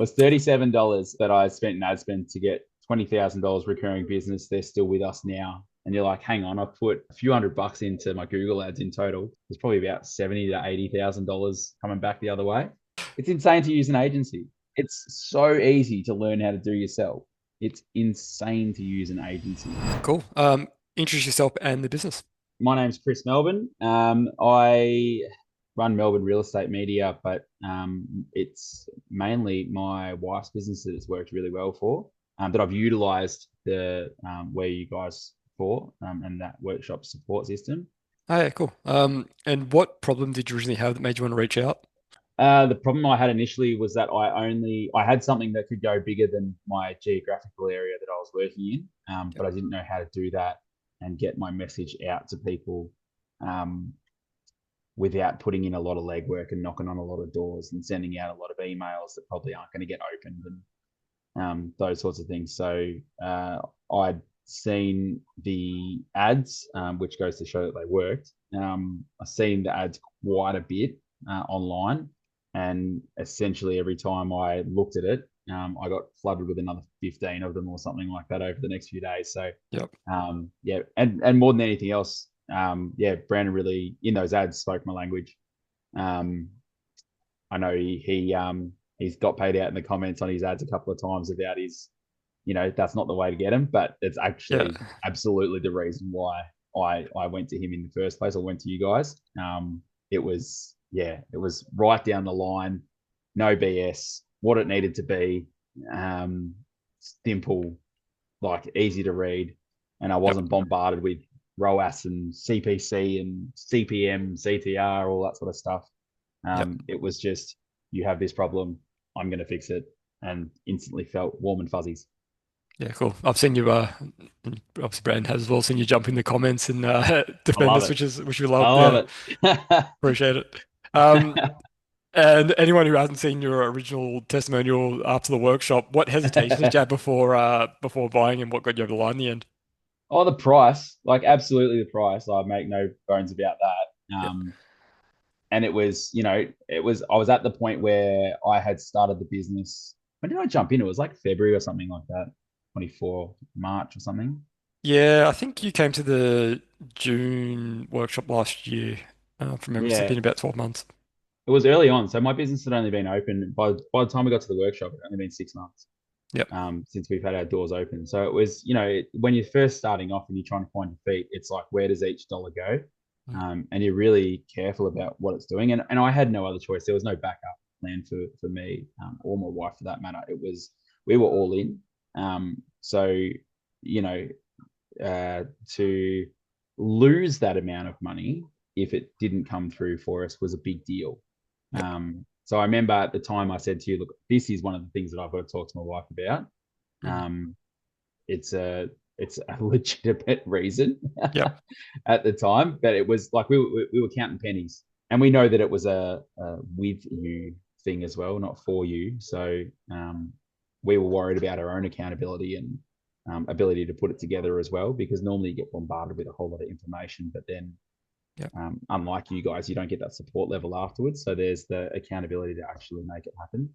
was $37 that I spent in ad spend to get $20,000 recurring business. They're still with us now. And you're like, hang on, I put a few $100 into my Google ads in total. It's probably about $70,000 to $80,000 coming back the other way. It's insane to use an agency. It's so easy to learn how to do yourself. It's insane to use an agency. Cool. Introduce yourself and the business. My name's Chris Melbourne. I run Melbourne Real Estate Media, but it's mainly my wife's business that it's worked really well for. That I've utilised the where you guys for and that workshop support system. Oh, yeah, cool. And what problem did you originally have that made you want to reach out? The problem I had initially was that I had something that could go bigger than my geographical area that I was working in, Yep. but I didn't know how to do that and get my message out to people um, without putting in a lot of legwork and knocking on a lot of doors and sending out a lot of emails that probably aren't going to get opened and those sorts of things. So I'd seen the ads, which goes to show that they worked. I've seen the ads quite a bit online, and essentially every time I looked at it, I got flooded with another 15 of them or something like that over the next few days. So Yep. yeah, and more than anything else, yeah, Brandon really in those ads spoke my language. Um, I know he's got paid out in the comments on his ads a couple of times about his, that's not the way to get him, but it's Yeah. actually absolutely the reason why I went to him in the first place. I went to you guys. It was yeah, it was right down the line, no BS, what it needed to be, simple, like easy to read, and I Yep. wasn't bombarded with ROAS and CPC and CPM, CTR, all that sort of stuff. Yep. It was just, you have this problem, I'm going to fix it, and instantly felt warm and fuzzies. Yeah, cool. I've seen you, obviously Brand has as well seen you jump in the comments and I defend love us, it. which we I love. love Yeah, it. appreciate it. Um, and anyone who hasn't seen your original testimonial after the workshop, what hesitations did you have before buying and what got you over the line in the end? Oh, the price, like absolutely the price. I make no bones about that. Yeah. And it was, I was at the point where I had started the business. When did I jump in? It was like February or something like that, 24 March or something. Yeah, I think you came to the June workshop last year. From memory, so it's Yeah, been about 12 months. it was early on. So my business had only been open by the time we got to the workshop, it had only been 6 months Yep. since we've had our doors open. So it was, when you're first starting off and you're trying to find your feet, it's like, where does each dollar go? Mm. And you're really careful about what it's doing. And I had no other choice. There was no backup plan for me or my wife for that matter. We were all in. So, you know, to lose that amount of money if it didn't come through for us was a big deal. Yep. So I remember at the time I said to you, look, this is one of the things that I've got to talk to my wife about. Mm. Um, it's a legitimate reason Yep. at the time, but it was like we were counting pennies, and we know that it was a with you thing as well, not for you. So we were worried about our own accountability and ability to put it together as well, because normally you get bombarded with a whole lot of information, but then Yep. unlike you guys, you don't get that support level afterwards. So there's the accountability to actually make it happen.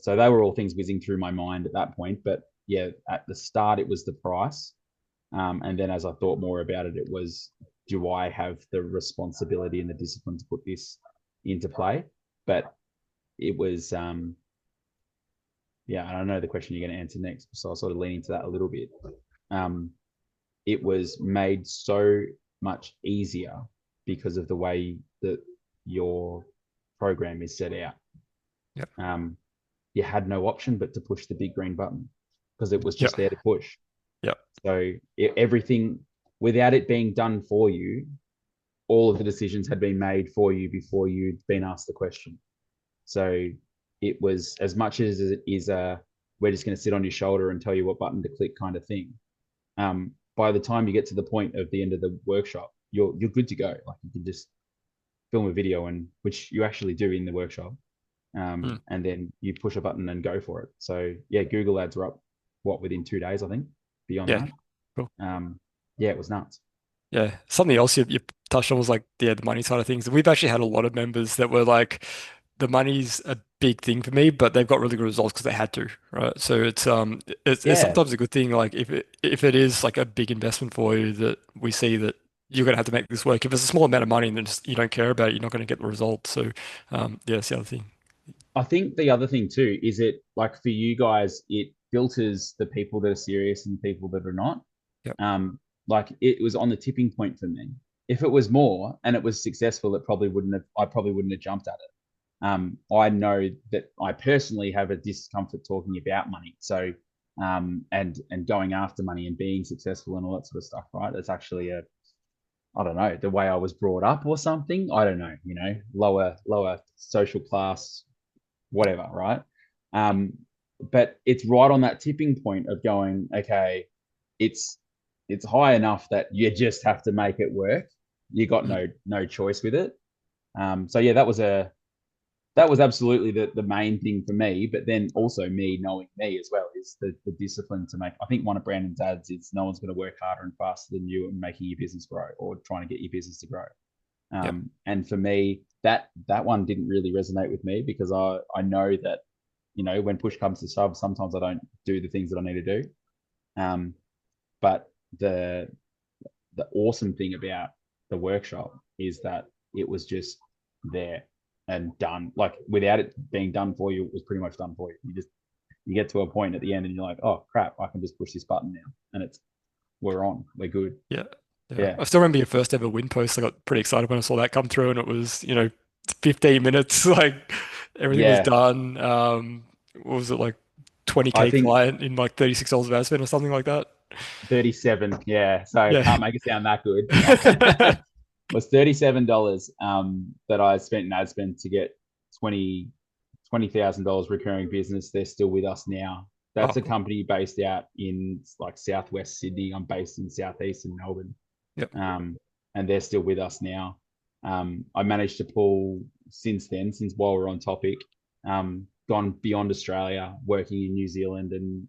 So they were all things whizzing through my mind at that point. But yeah, at the start, it was the price. And then as I thought more about it, it was, do I have the responsibility and the discipline to put this into play? But it was, yeah, I don't know the question you're going to answer next. So I'll sort of lean into that a little bit. Um, it was made so much easier because of the way that your program is set out. Yep. Um, you had no option but to push the big green button because it was Yep. just there to push. Yep. So everything, without it being done for you, all of the decisions had been made for you before you'd been asked the question. So it was, as much as it is a, we're just going to sit on your shoulder and tell you what button to click kind of thing. By the time you get to the point of the end of the workshop, you're good to go. Like you can just film a video, and which you actually do in the workshop, Mm. and then you push a button and go for it. So yeah, Google ads were up within 2 days, I think. Beyond Yeah. that, Cool. yeah, it was nuts. Yeah. Something else you touched on was like the money side of things. We've actually had a lot of members that were like, the money's a big thing for me, but they've got really good results because they had to, right? So it's Yeah, sometimes a good thing. Like if it is like a big investment for you that we see that you're gonna have to make this work. If it's a small amount of money and then just, you don't care about it, you're not going to get the results. So yeah, that's the other thing. I think the other thing too is it like for you guys, it filters the people that are serious and people that are not. Yep. Like it was on the tipping point for me. If it was more and it was successful, it probably wouldn't have. I probably wouldn't have jumped at it. I know that I personally have a discomfort talking about money. So, and going after money and being successful and all that sort of stuff, right? That's actually a, I don't know, the way I was brought up or something. I don't know, lower social class, whatever, right? Um, but it's right on that tipping point of going, okay, it's it's high enough that you just have to make it work. You got Mm. no choice with it. So yeah, that was absolutely the main thing for me. But then also me knowing me as well is the discipline to make. I think one of Brandon's ads is no one's going to work harder and faster than you and making your business grow or trying to get your business to grow. Yep. And for me, that one didn't really resonate with me because I know that when push comes to shove, sometimes I don't do the things that I need to do. Um, but the awesome thing about the workshop is that it was just there and done. Like without it being done for you, it was pretty much done for you. You get to a point at the end and you're like, oh crap, I can just push this button now, and we're on, we're good. Yeah. Yeah. Yeah, I still remember your first ever win post. I got pretty excited when I saw that come through and it was, 15 minutes, like everything was yeah. done. What was it like I 20K think client in like $36 of ad spend or something like that? 37. Yeah, so Yeah. can't make it sound that good. Was $37 that I spent in ad spend to get 20,000 dollars recurring business. They're still with us now. Oh, That's a cool. company based out in like southwest Sydney. I'm based in southeast in Melbourne, Yep. um, and they're still with us now. I managed to pull since then, since while we're on topic, gone beyond Australia, working in New Zealand and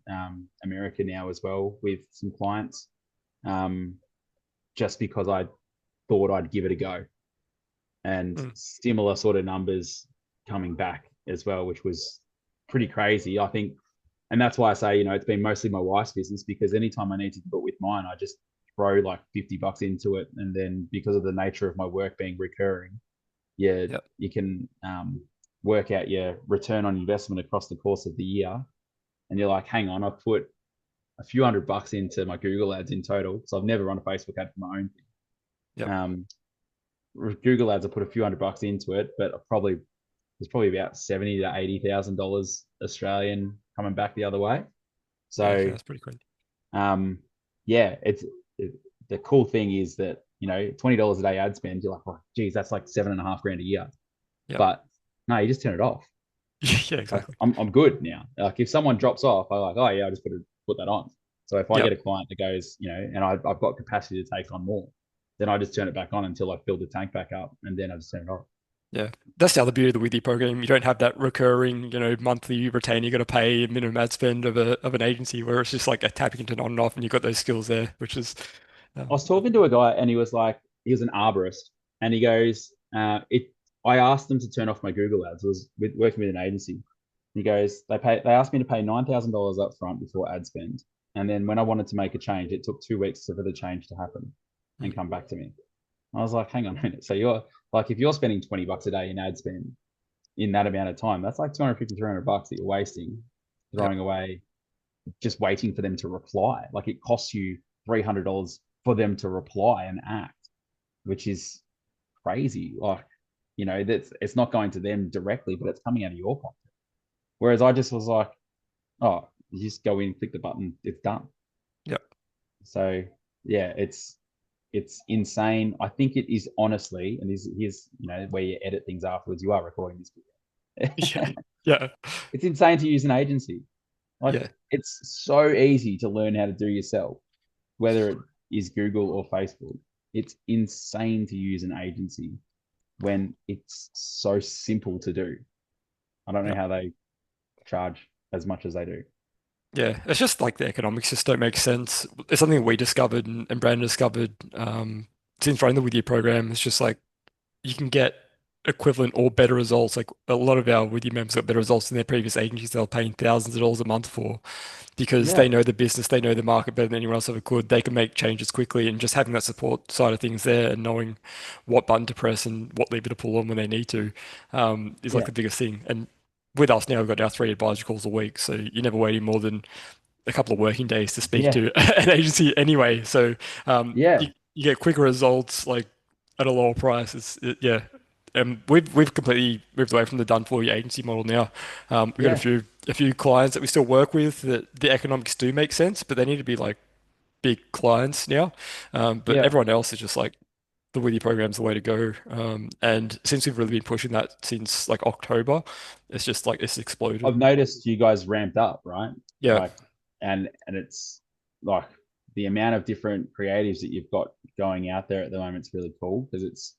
America now as well with some clients, um, just because I thought I'd give it a go, and Mm. similar sort of numbers coming back as well, which was pretty crazy. I think, and that's why I say, it's been mostly my wife's business because anytime I need to do it with mine, I just throw like $50 into it. And then because of the nature of my work being recurring, yeah, Yep. you can work out your return on investment across the course of the year. And you're like, hang on, I've put a few $100 into my Google ads in total. So I've never run a Facebook ad for my own thing. Yep. Google ads, I put a few $100 into it, but there's probably about 70 to $80,000 Australian coming back the other way. Yeah. Okay. So That's pretty crazy. um, yeah, the cool thing is that $20 a day ad spend, you're like, oh geez, that's like 7.5 grand a year. Yep. But no, you just turn it off. Yeah, Like exactly. I'm good now. Like if someone drops off, I like, oh yeah, I just put that on. So if I get Yep. a client that goes, and I've got capacity to take on more, then I just turn it back on until I fill the tank back up, and then I just turn it off. Yeah. That's the other beauty of the Withy program. You don't have that recurring, monthly retainer you got to pay a minimum ad spend of an agency where it's just like a tapping into on and off and you've got those skills there, which is I was I talking think to a guy, and he was like, he was an arborist, and he goes, it. I asked them to turn off my Google ads. I was working with an agency. He goes, they asked me to pay $9,000 up front before ad spend, and then when I wanted to make a change, it took 2 weeks for the change to happen and mm, come back to me. I was like, hang on a minute. So you're like, if you're spending $20 a day in ad spend in that amount of time, that's like 250, $300 that you're wasting, yep. throwing away, just waiting for them to reply. Like it costs you $300 for them to reply and act, which is crazy. Like, that's it's not going to them directly, but it's coming out of your pocket. Whereas I just was like, oh, you just go in, click the button, it's done. Yep. So yeah, it's insane. I think it is honestly, and here's where you edit things afterwards. You are recording this Yeah. video. Yeah. It's insane to use an agency. Like Yeah. it's so easy to learn how to do yourself, whether it is Google or Facebook. It's insane to use an agency when it's so simple to do. I don't know Yep. how they charge as much as they do. Yeah. It's just like the economics just don't make sense. It's something we discovered and Brandon discovered since running the With You program. It's just like you can get equivalent or better results. Like a lot of our with you members got better results than their previous agencies they were paying thousands of dollars a month for because they Yeah, know the business, they know the market better than anyone else ever could. They can make changes quickly, and just having that support side of things there and knowing what button to press and what lever to pull on when they need to is like yeah, the biggest thing. And with us now, we've got our 3 advisory calls a week, so you're never waiting more than a couple of working days to speak yeah, to an agency anyway. So yeah, you get quicker results like at a lower price. Yeah. We've completely moved away from the done for you agency model now. We've got yeah, a few clients that we still work with that the economics do make sense, but they need to be like big clients now. But yeah. everyone else is just like the Withy program's the way to go. And since we've really been pushing that since like October, it's just like it's exploded. I've noticed you guys ramped up, right? Yeah. Like, and it's like the amount of different creatives that you've got going out there at the moment is really cool because it's,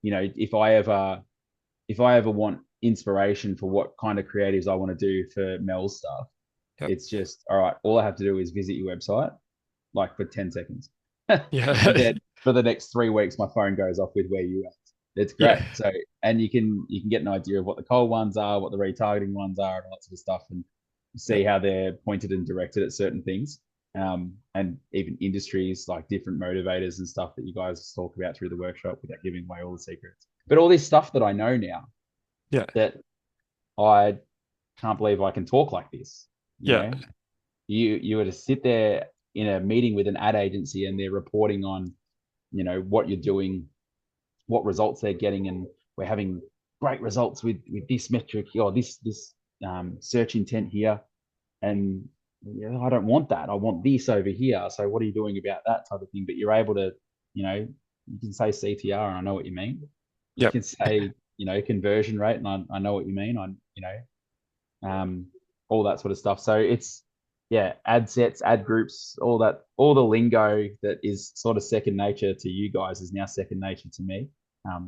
if I ever want inspiration for what kind of creatives I want to do for Mel's stuff, Yep. it's just all right. All I have to do is visit your website, like for 10 seconds, and Yeah. then for the next 3 weeks, my phone goes off with where you at. It's Yeah. great. So, and you can get an idea of what the cold ones are, what the retargeting ones are, and all that sort of stuff, and see Yep. how they're pointed and directed at certain things. And even industries like different motivators and stuff that you guys talk about through the workshop without giving away all the secrets. But all this stuff that I know now Yeah. that I can't believe I can talk like this. You Yeah. know, you were to sit there in a meeting with an ad agency and they're reporting on, what you're doing, what results they're getting, and we're having great results with this metric or this search intent here, and I don't want that. I want this over here. So what are you doing about that type of thing? But you're able to, you can say CTR and I know what you mean. You Yep. can say, conversion rate and I know what you mean. Um, all that sort of stuff. So it's, yeah, ad sets, ad groups, all that, all the lingo that is sort of second nature to you guys is now second nature to me.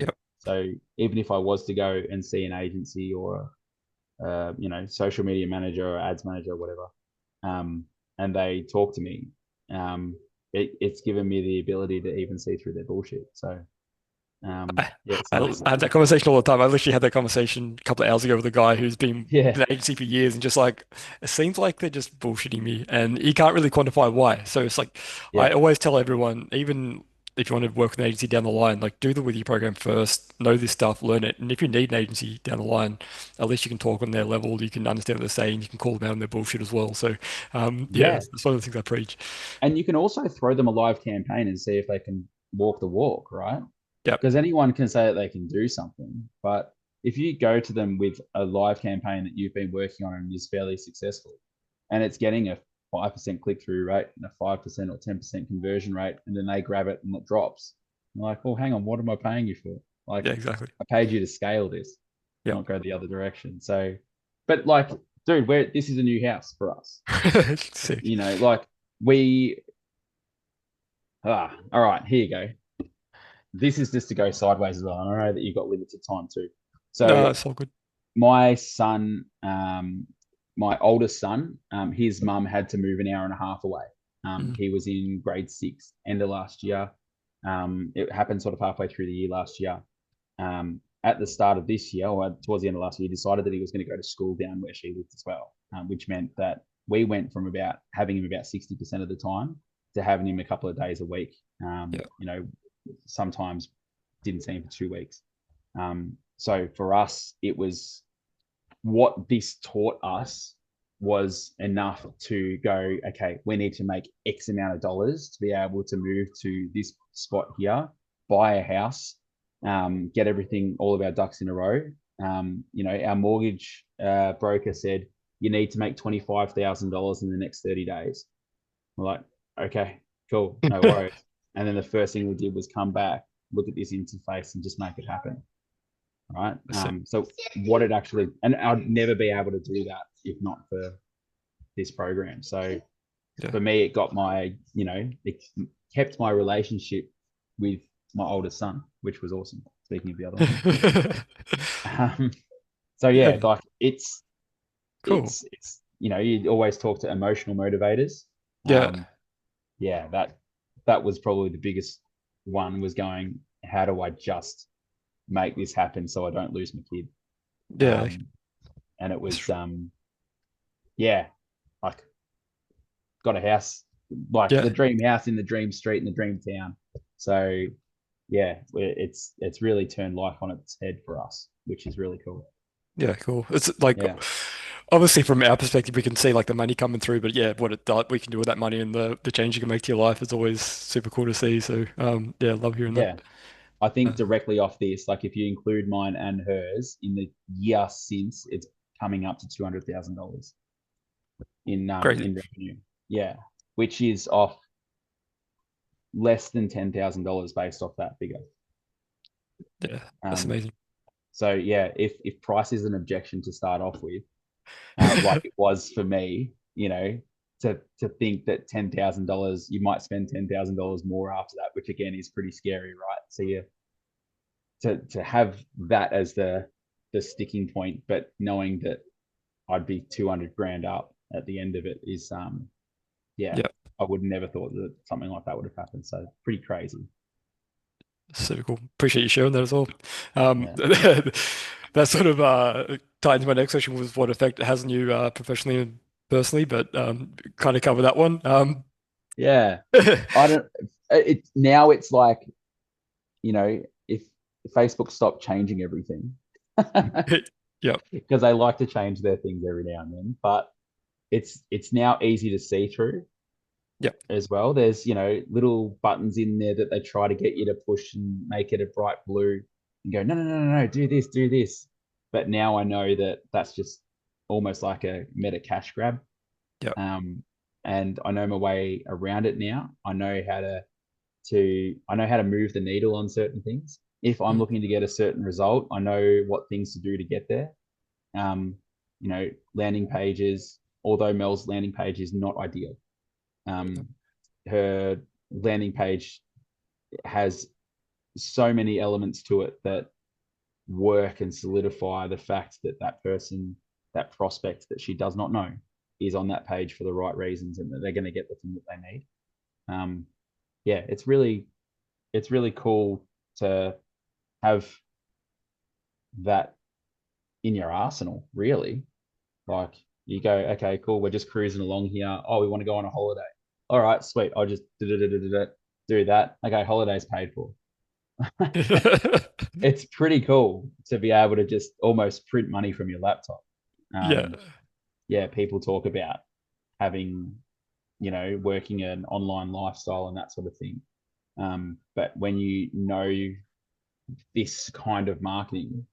Yep. So even if I was to go and see an agency or social media manager or ads manager or whatever, um, and they talk to me, it's given me the ability to even see through their bullshit. So yeah, it's nice. I have that conversation all the time. I literally had that conversation a couple of hours ago with a guy who's been Yeah, in the agency for years and just like, it seems like they're just bullshitting me and he can't really quantify why. So it's like, I yeah, always tell everyone, even if you want to work with an agency down the line, like do the with your program first, know this stuff, learn it. And if you need an agency down the line, at least you can talk on their level, you can understand what they're saying, you can call them out on their bullshit as well. So, yeah, yeah. that's one of the things I preach. And you can also throw them a live campaign and see if they can walk the walk, right? Yep. Because anyone can say that they can do something, but if you go to them with a live campaign that you've been working on and is fairly successful, and it's getting a 5% click through rate and a 5% or 10% conversion rate, and then they grab it and it drops, you're like, well, hang on, what am I paying you for? Like, Yeah, exactly. I paid you to scale this, Yep. not go the other direction. So, but like, dude, this is a new house for us. Sick. Like we all right, here you go. This is just to go sideways as well. And I know that you've got limited time too. So No, it's all good. my son, my oldest son, his mum had to move an hour and a half away. Mm, He was in grade six, end of last year. It happened sort of halfway through the year last year. At the start of this year, or towards the end of last year, he decided that he was going to go to school down where she lived as well, which meant that we went from about having him about 60% of the time to having him a couple of days a week. yeah. Sometimes didn't see him for 2 weeks. So for us, it was what this taught us was enough to go, okay, we need to make X amount of dollars to be able to move to this spot here, buy a house, get everything, all of our ducks in a row. Our mortgage broker said, you need to make $25,000 in the next 30 days. We're like, okay, cool, no worries. And then the first thing we did was come back, look at this interface and just make it happen. Right. That's it. So what it actually, and I'd never be able to do that if not for this program. So Yeah. for me, it got it kept my relationship with my oldest son, which was awesome. Speaking of the other one. So yeah, Yeah. like Cool. you always talk to emotional motivators. Yeah. Yeah, that was probably the biggest one was going, how do I just make this happen so I don't lose my kid. Yeah. And it was yeah, like got a house, like the Yeah. dream house in the dream street in the dream town. So yeah, it's really turned life on its head for us, which is really cool. Yeah, cool. It's like Yeah, obviously from our perspective we can see like the money coming through, but yeah, what it does we can do with that money and the change you can make to your life is always super cool to see. So yeah, love hearing that. yeah. I think Uh, directly off this, like if you include mine and hers in the year since, it's coming up to $200,000 Crazy. in revenue. Yeah, which is off less than $10,000 based off that figure. Yeah, that's Um, amazing. so yeah, if price is an objection to start off with, like it was for me, to think that $10,000 you might spend $10,000 more after that, which again is pretty scary, right? So yeah, to have that as the sticking point, but knowing that I'd be 200 grand up at the end of it is yeah, Yeah, I would never thought that something like that would have happened. So pretty crazy. super cool. Appreciate you sharing that as well. Um, Yeah. that sort of ties into my next question was what effect it has on you professionally and personally, but kind of cover that one. Yeah. I don't it now it's like, if Facebook stopped changing everything, Yeah, because they like to change their things every now and then, but it's now easy to see through yeah, as well. There's, little buttons in there that they try to get you to push and make it a bright blue and go, no, no, no, no, no, do this, do this. But now I know that that's just almost like a meta cash grab. yeah. Um, and I know my way around it now. I know how to move the needle on certain things. If I'm Mm, looking to get a certain result, I know what things to do to get there. Um, landing pages, although Mel's landing page is not ideal. Um, her landing page has so many elements to it that work and solidify the fact that that person, that prospect that she does not know, is on that page for the right reasons and that they're going to get the thing that they need. Um, yeah, it's really cool to have that in your arsenal, really. Like you go, okay, cool, we're just cruising along here. Oh, we want to go on a holiday. All right, sweet. I'll just do that. Okay, holiday's paid for. It's pretty cool to be able to just almost print money from your laptop. yeah. Yeah, people talk about having, working an online lifestyle and that sort of thing. But when you know this kind of marketing,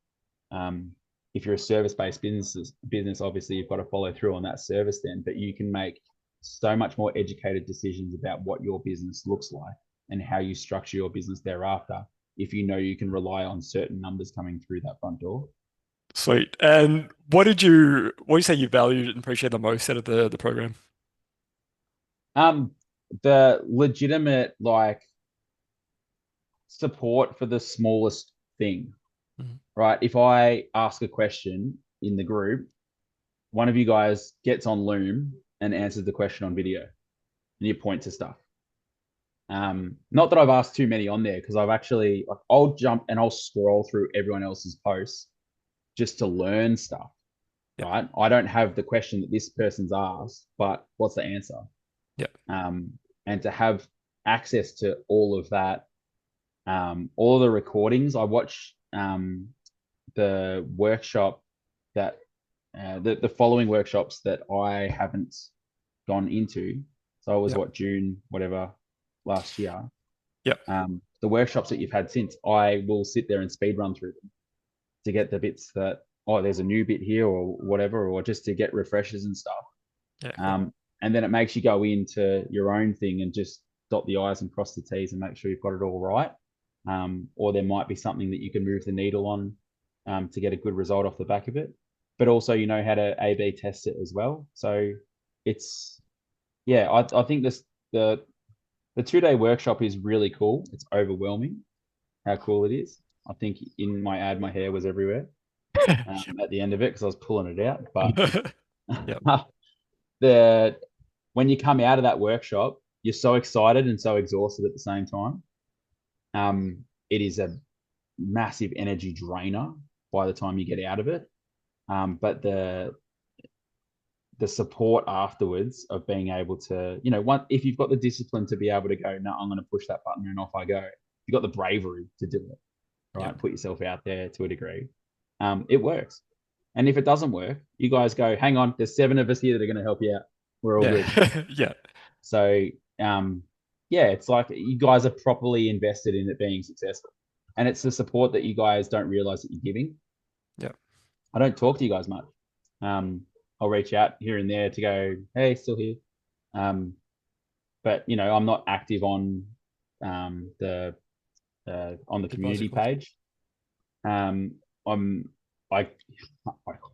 um, if you're a service-based business, obviously you've got to follow through on that service then, but you can make so much more educated decisions about what your business looks like and how you structure your business thereafter if you know you can rely on certain numbers coming through that front door. Sweet. And what do you say you valued and appreciate the most out of the program? Um, the legitimate like support for the smallest thing, Mhm. right? If I ask a question in the group, one of you guys gets on Loom and answers the question on video, and you point to stuff. Not that I've asked too many on there because I've actually like I'll jump and I'll scroll through everyone else's posts just to learn stuff. Yeah, Right? I don't have the question that this person's asked, but what's the answer? yeah, Um, and to have access to all of that, all of the recordings. I watch the workshop that the following workshops that I haven't gone into. So I was yeah, what June, whatever, last year. yeah, The workshops that you've had since, I will sit there and speed run through them to get the bits that there's a new bit here or whatever, or just to get refreshers and stuff. yeah, cool. And then it makes you go into your own thing and just dot the I's and cross the T's and make sure you've got it all right. Or there might be something that you can move the needle on to get a good result off the back of it. But also, you know how to A/B test it as well. So it's yeah, I think the 2 day workshop is really cool. It's overwhelming how cool it is. I think in my ad, my hair was everywhere at the end of it because I was pulling it out. But Yeah, the when you come out of that workshop, you're so excited and so exhausted at the same time. It is a massive energy drainer by the time you get out of it. But the support afterwards of being able to, if you've got the discipline to be able to go, no, I'm going to push that button and off I go. You've got the bravery to do it, right? Yep. Put yourself out there to a degree. It works. And if it doesn't work, you guys go, hang on, there's 7 of us here that are going to help you out. We're all good. Yeah. Yeah. So, yeah, it's like you guys are properly invested in it being successful. And it's the support that you guys don't realize that you're giving. Yeah. I don't talk to you guys much. I'll reach out here and there to go, hey, still here. But I'm not active on the community Advisory. page. I'm I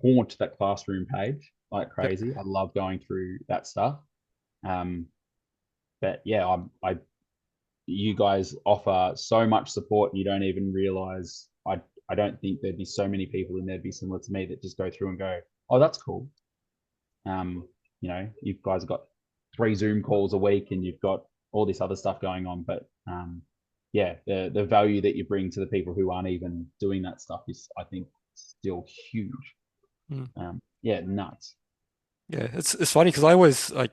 haunt that classroom page like Yep. crazy. I love going through that stuff. But yeah, you guys offer so much support, and you don't even realize. I don't think there'd be so many people in there be similar to me that just go through and go, oh, that's cool. You guys have got 3 Zoom calls a week, and you've got all this other stuff going on. But yeah, the value that you bring to the people who aren't even doing that stuff is, I think, still huge. Yeah, nuts. Yeah, it's funny because I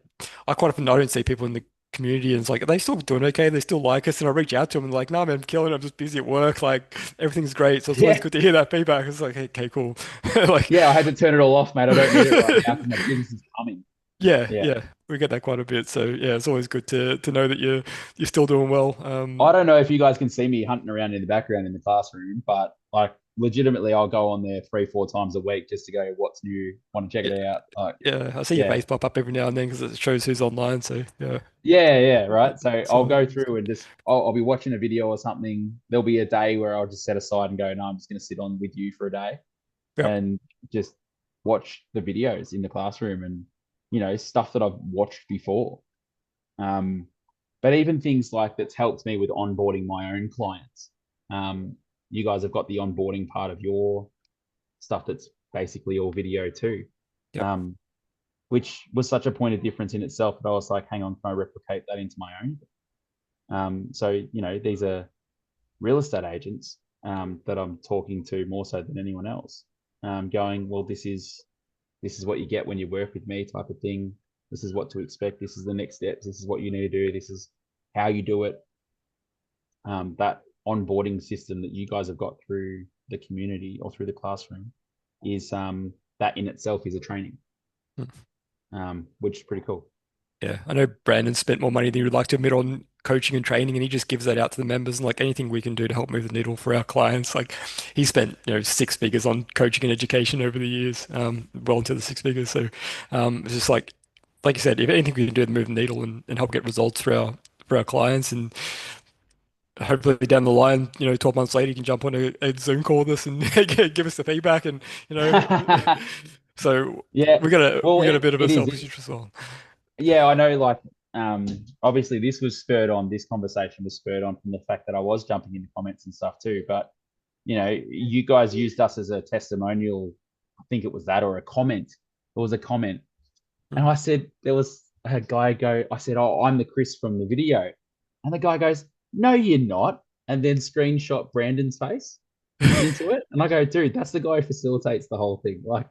quite often don't see people in the community and it's like, are they still doing okay? They still like us? And I reach out to them and like, no, man, I'm killing it. I'm just busy at work. Like everything's great. So it's always Yeah, good to hear that feedback. It's like, hey, okay, cool. Like, yeah. I had to turn it all off, mate. I don't need it right now because my business is coming. yeah, Yeah. yeah, we get that quite a bit. So yeah, it's always good to know that you're still doing well. I don't know if you guys can see me hunting around in the background in the classroom, but like legitimately, I'll go on there 3, 4 times a week just to go, what's new? Want to check Yeah, it out? Like, yeah, I see your yeah, face pop up every now and then because it shows who's online. So yeah, yeah, right. So I'll so go through and just, I'll be watching a video or something. There'll be a day where I'll just set aside and go, no, I'm just going to sit on with you for a day yeah, and just watch the videos in the classroom and, stuff that I've watched before. Um, but even things like that's helped me with onboarding my own clients. You guys have got the onboarding part of your stuff that's basically all video too, yep, um, which was such a point of difference in itself that I was like, hang on, can I replicate that into my own? So, these are real estate agents that I'm talking to more so than anyone else, going, well, this is what you get when you work with me type of thing. This is what to expect. This is the next steps. This is what you need to do. This is how you do it. That onboarding system that you guys have got through the community or through the classroom is that in itself is a training, which is pretty cool. yeah. I know Brandon spent more money than he would like to admit on coaching and training, and he just gives that out to the members. And like anything we can do to help move the needle for our clients, like he spent 6 figures on coaching and education over the years, well into the 6 figures. So it's just like you said, if anything we can do to move the needle and help get results for our clients, and hopefully down the line, 12 months later, you can jump on a Zoom call with us and give us the feedback, and you know, so Yeah. Well, we got a bit of a it is. selfish interest as well. Yeah, I know. Like, obviously, this conversation was spurred on from the fact that I was jumping into comments and stuff too. But you guys used us as a testimonial. I think it was that or a comment. It was a comment, and Mm. I said there was a guy go. I said, "Oh, I'm the Chris from the video," and the guy goes, "No, you're not," and then screenshot Brandon's face into it, and I go, "Dude, that's the guy who facilitates the whole thing." Like,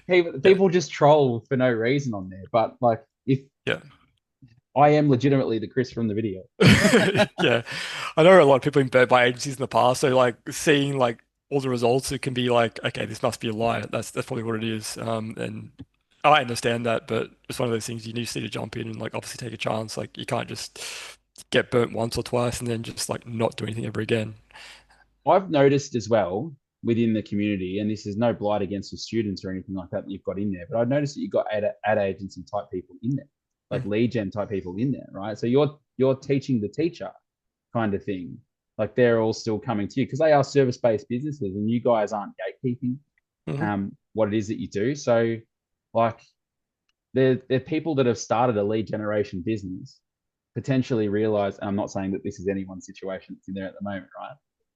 Yeah, people just troll for no reason on there. But like, if yeah. I am legitimately the Chris from the video. Yeah, I know a lot of people been burnt by agencies in the past, so like seeing like all the results, it can be like, okay, this must be a lie. That's probably what it is. And I understand that, but it's one of those things you just need to jump in and like obviously take a chance. Like you can't just get burnt once or twice and then just like not do anything ever again. I've noticed as well within the community, and this is no blight against the students or anything like that you've got in there, but I've noticed that you've got ad agency type people in there, like Mm, lead gen type people in there, right? So you're teaching the teacher kind of thing. Like they're all still coming to you because they are service based businesses, and you guys aren't gatekeeping mhm, what it is that you do. So, like, they're people that have started a lead generation business potentially realize, and I'm not saying that this is anyone's situation that's in there at the moment, right?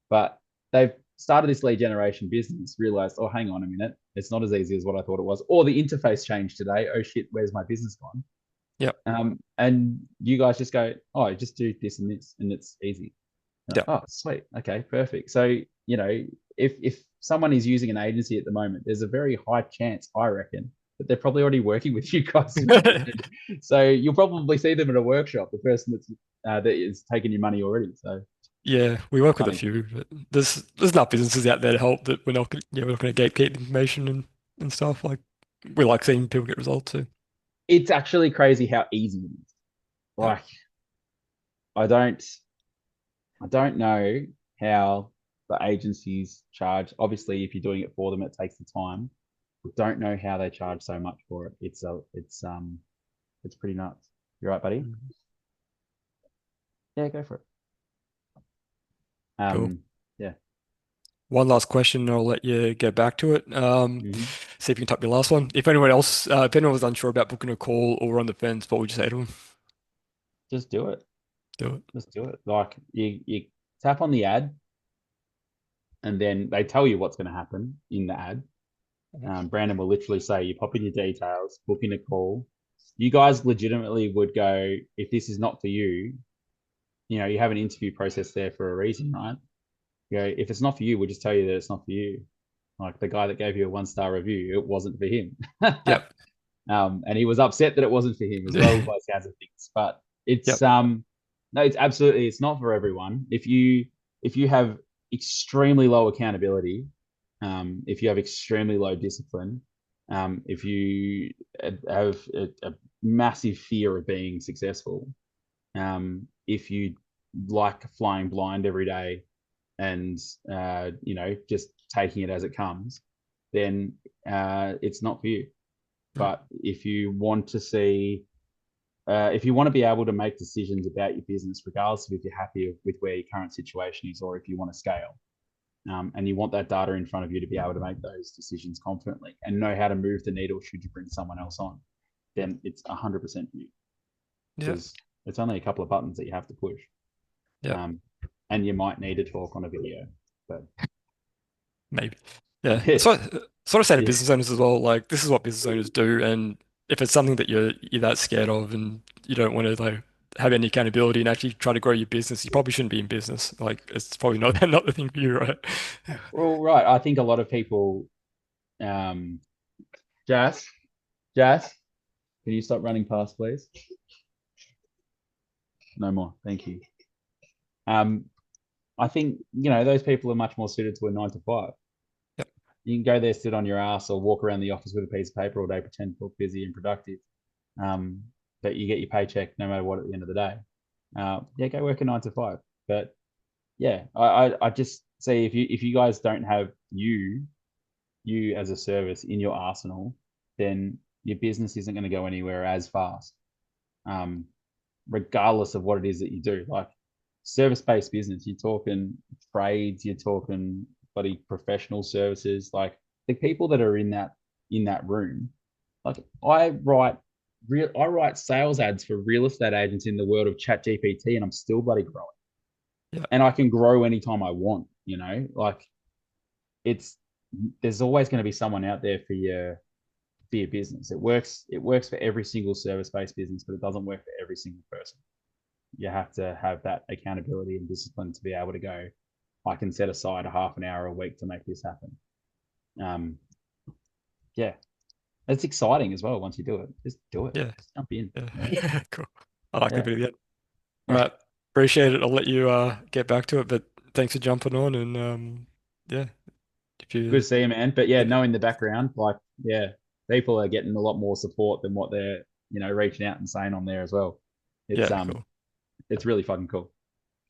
But they've started this lead generation business, realized, oh, hang on a minute, it's not as easy as what I thought it was. Or the interface changed today. Oh shit, where's my business gone? yep. And you guys just go, oh, just do this and this, and it's easy. Yeah. Oh, sweet. Okay, perfect. So, if someone is using an agency at the moment, there's a very high chance, I reckon, that they're probably already working with you guys. So you'll probably see them at a workshop, the person that is taking your money already. So Yeah, we work with a funny. few, but there's enough businesses out there to help that we're not gonna gatekeep information and stuff. Like we like seeing people get results too. It's actually crazy how easy it is. Yeah. Like I don't I don't know how the agencies charge. Obviously, if you're doing it for them, it takes the time. I don't know how they charge so much for it. It's pretty nuts. You right, buddy? Mhm. Yeah, go for it. Cool. Yeah. One last question, and I'll let you get back to it. Hmm. See if you can type your last one. If anyone was unsure about booking a call or on the fence, what would you say to them? Just do it. Do it. Just do it. Like you tap on the ad, and then they tell you what's going to happen in the ad. Brandon will literally say, "You pop in your details, book in a call." You guys legitimately would go, if this is not for you, you have an interview process there for a reason, right? You go, if it's not for you, we'll just tell you that it's not for you. Like the guy that gave you a 1-star review, it wasn't for him. Yep. And he was upset that it wasn't for him as well, by the sounds of things. But it's Yep. no, it's not for everyone. If you have extremely low accountability, if you have extremely low discipline, if you have a massive fear of being successful, if you like flying blind every day and just taking it as it comes, then it's not for you. No. But if you want to be able to make decisions about your business, regardless of if you're happy with where your current situation is or if you want to scale, and you want that data in front of you to be able to make those decisions confidently and know how to move the needle should you bring someone else on, then it's 100% for you, Yeah. because it's only a couple of buttons that you have to push. Yeah. Um, and you might need to talk on a video, but Maybe. Yeah. yeah, So sort of say to yeah. business owners as well, like this is what business owners do, and if it's something that you're that scared of and you don't want to like have any accountability and actually try to grow your business, you probably shouldn't be in business. Like it's probably not not the thing for you, right? Well, right. I think a lot of people, um, Jazz, Jazz, can you stop running past, please? No more. Thank you. Um, I think, those people are much more suited to a 9 to 5. Yep. You can go there, sit on your ass, or walk around the office with a piece of paper all day, pretend to look busy and productive. Um, but you get your paycheck no matter what at the end of the day. Yeah, go work a 9 to 5. But yeah, I just say, if you guys don't have you as a service in your arsenal, then your business isn't going to go anywhere as fast. Um, Regardless of what it is that you do. Like service-based business, you're talking trades, you're talking bloody professional services. Like the people that are in that room, like I write sales ads for real estate agents in the world of chat GPT, and I'm still bloody growing. Yeah. And I can grow anytime I want, like it's there's always going to be someone out there for your business. It works for every single service-based business, but it doesn't work for every single person. You have to have that accountability and discipline to be able to go, I can set aside a half an hour a week to make this happen. Um, yeah, it's exciting as well. Once you do it, just do it. Yeah. Just jump in. Yeah. Cool. I like the Yeah. video. All right. Appreciate it. I'll let you get back to it, but thanks for jumping on and yeah, if Good you to see you, man. But yeah, yeah, knowing the background, like, yeah, people are getting a lot more support than what they're, reaching out and saying on there as well. It's yeah, um, cool. it's really fucking cool.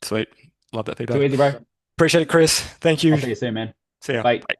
Sweet. Love that Too feedback. easy, bro. Appreciate it, Chris. Thank I'll you. see you soon, man. See ya. Bye. Bye.